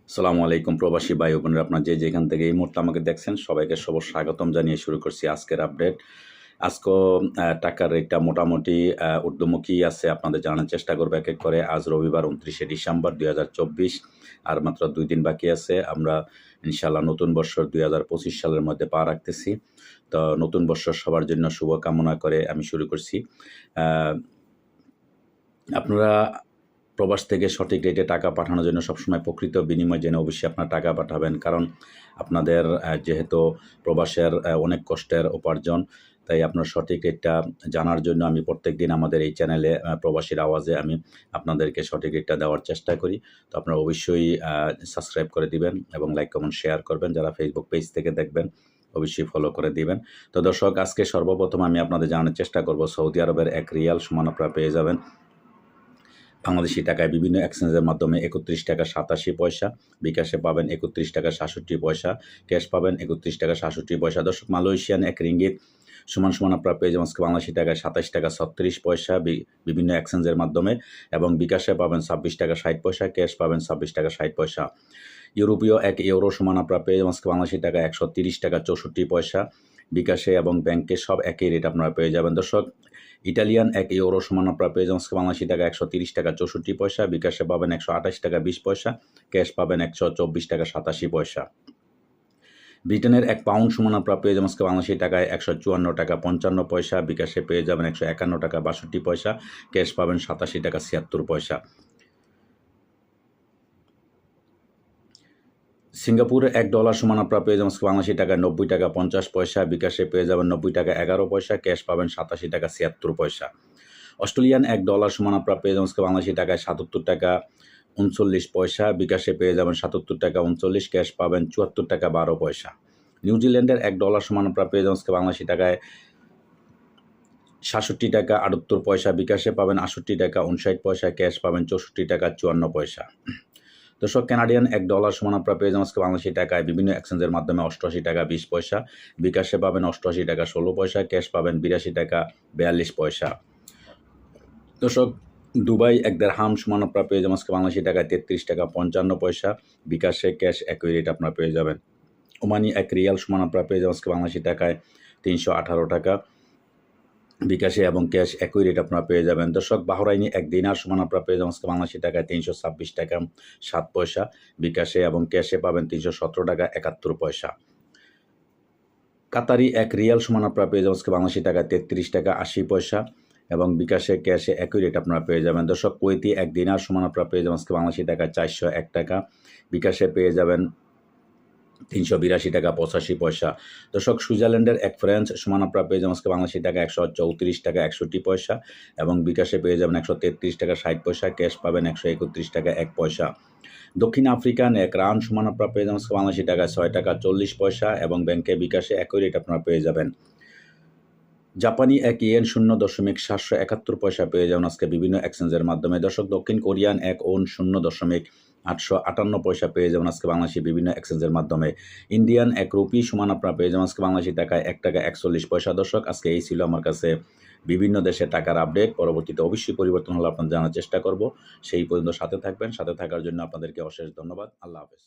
আসসালামু আলাইকুম প্রবাসী ভাই ও বোনেরা, আপনারা যে যেখান থেকে এই মুহূর্তে আমাকে দেখছেন সবাইকে স্বাগতম জানিয়ে শুরু করছি আজকের আপডেট। আজকেও টাকার রেটটা মোটামুটি ঊর্ধ্বমুখী আছে, আপনাদের জানার চেষ্টা করবো এক এক করে। আজ রবিবার 29শে ডিসেম্বর 2024, আর মাত্র 2 দিন বাকি আছে। আমরা ইনশাআল্লাহ নতুন বৎসর 2025 সালের মধ্যে পা রাখতেছি। তো নতুন বৎসর সবার জন্য শুভকামনা করে আমি শুরু করছি। আপনারা প্রবাস থেকে সঠিক রেটে টাকা পাঠানোর জন্য সবসময় প্রকৃত বিনিময় জেনে অবশ্যই আপনারা টাকা পাঠাবেন, কারণ আপনাদের যেহেতু প্রবাসের অনেক কষ্টের উপার্জন, তাই আপনার সঠিক রেটটা জানার জন্য আমি প্রত্যেক দিন আমাদের এই চ্যানেলে প্রবাসীর আওয়াজে আমি আপনাদেরকে সঠিক রেটটা দেওয়ার চেষ্টা করি। তো আপনারা অবশ্যই সাবস্ক্রাইব করে দিবেন এবং লাইক কমেন্ট শেয়ার করবেন। যারা ফেসবুক পেজ থেকে দেখবেন অবশ্যই ফলো করে দিবেন। তো দর্শক, আজকে সর্বপ্রথম আমি আপনাদের জানানোর চেষ্টা করব সৌদি আরবের 1 রিয়াল সমান আপনারা পেয়ে যাবেন বাংলাদেশি টাকায় বিভিন্ন এক্সচেঞ্জের মাধ্যমে 31 টাকা 87 পয়সা, বিকাশে পাবেন 31 টাকা 67 পয়সা, ক্যাশ পাবেন 31 টাকা 67 পয়সা। দর্শক, মালয়েশিয়ান 1 রিঙ্গিত সমান আপনারা পেয়ে যাবেন বাংলাদেশি টাকায় 27 টাকা 36 পয়সা বিভিন্ন এক্সচেঞ্জের মাধ্যমে, এবং বিকাশে পাবেন 26 টাকা 60 পয়সা, ক্যাশ পাবেন 26 টাকা 60 পয়সা। ইউরোপীয় 1 ইউরো সমান আপনারা পেয়ে যাবেন বাংলাদেশি টাকা 130 টাকা 64 পয়সা, বিকাশে এবং ব্যাংকে সব একই রেট আপনারা পেয়ে যাবেন। দর্শক, ইটালিয়ান 1 ইউরো সমান আপনারা পেয়ে যাবেন বাংলাদেশি টাকা 130 টাকা 64 পয়সা, বিকাশে পাবেন 128 টাকা 20 পয়সা, ক্যাশ পাবেন 124 টাকা 87 পয়সা। ব্রিটেনের 1 পাউন্ড সমান আপনারা পেয়ে যাবেন বাংলাদেশি টাকায় 154 টাকা 55 পয়সা, বিকাশে পেয়ে যাবেন 151 টাকা 62 পয়সা, ক্যাশ পাবেন 87 টাকা 76 পয়সা। সিঙ্গাপুরের $1 সমান আপনারা পেয়ে যাবেন বাংলাদেশি টাকায় 90 টাকা 50 পয়সা, বিকাশে পেয়ে যাবেন 90 টাকা 11 পয়সা, ক্যাশ পাবেন 87 টাকা 76 পয়সা। অস্ট্রেলিয়ান $1 সমান আপনারা পেয়ে যাবেন বাংলাদেশি টাকায় 77 টাকা 39 পয়সা, বিকাশে পেয়ে যাবেন 77 টাকা 39, ক্যাশ পাবেন 74 টাকা 12 পয়সা। নিউজিল্যান্ডের $1 সমান আপনারা পেয়ে যাবেন বাংলাদেশি টাকায় 67 টাকা 78 পয়সা, বিকাশে পাবেন 68 টাকা 59 পয়সা, ক্যাশ পাবেন 64 টাকা 54 পয়সা। দর্শক, কানাডিয়ান $1 সমান আপনারা পেয়ে যাবেন বাংলাদেশি টাকায় বিভিন্ন এক্সচেঞ্জের মাধ্যমে 88 টাকা 20 পয়সা, বিকাশে পাবেন 88 টাকা 16 পয়সা, ক্যাশ পাবেন 82 টাকা 42 পয়সা। দর্শক, দুবাই 1 দিরহাম সমান আপনারা পেয়ে যাবেন বাংলাদেশি টাকায় 33 টাকা 55 পয়সা, বিকাশে ক্যাশ একই রেট আপনারা পেয়ে যাবেন। ওমানি 1 রিয়াল সমান আপনারা পেয়ে যাবেন বাংলাদেশি টাকায় 318 টাকা, বিকাশে এবং ক্যাশ একই রেট আপনারা পেয়ে যাবেন। দর্শক, বাহরাইনি 1 দিনার সমান আপনারা পেয়ে যাবেন বাংলাদেশি টাকায় 326 টাকা 7 পয়সা, বিকাশে এবং ক্যাশে পাবেন 317 টাকা 71 পয়সা। কাতারি 1 রিয়াল সমান আপনারা পেয়ে যাবেন বাংলাদেশি টাকায় 33 টাকা 80 পয়সা, এবং বিকাশে ক্যাশে একই রেট আপনারা পেয়ে যাবেন। দর্শক, কুয়েতি 1 দিনার সমান আপনারা পেয়ে যাবেন বাংলাদেশি টাকায় 401 টাকা, বিকাশে পেয়ে যাবেন 382 টাকা 85 পয়সা। দর্শক, সুইজারল্যান্ডের 1 ফ্রান্স সমান আপনারা পেয়ে যাবেন বাংলাদেশি টাকা 134 টাকা 61 পয়সা, এবং বিকাশে পেয়ে যাবেন 133 টাকা 60 পয়সা, ক্যাশ পাবেন 131 টাকা 1 পয়সা। দক্ষিণ আফ্রিকান 1 রান সমান আপনারা পেয়ে যাবেন বাংলাদেশি টাকায় 6 টাকা 40 পয়সা, এবং ব্যাংকে বিকাশে একই রেট আপনারা পেয়ে যাবেন। জাপানি 1 ইয়েন 0.771 পয়সা পেয়ে যাবেন আজকে বিভিন্ন এক্সচেঞ্জের মাধ্যমে। দর্শক, দক্ষিণ কোরিয়ান 1 ওন 0.858 পয়সা পেয়ে যাবেন আজকে বাংলাদেশি বিভিন্ন এক্সচেঞ্জের মাধ্যমে। ইন্ডিয়ান 1 রুপি সমান আপনারা পেয়ে যাবেন আজকে বাংলাদেশি টাকায় 1 টাকা 41 পয়সা। দর্শক, আজকে এই ছিল আমার কাছে বিভিন্ন দেশের টাকার আপডেট। পরবর্তীতে অবশ্যই পরিবর্তন হলে আপনাদের জানার চেষ্টা করব। সেই পর্যন্ত সাথে থাকবেন। সাথে থাকার জন্য আপনাদেরকে অশেষ ধন্যবাদ। আল্লাহ হাফেজ।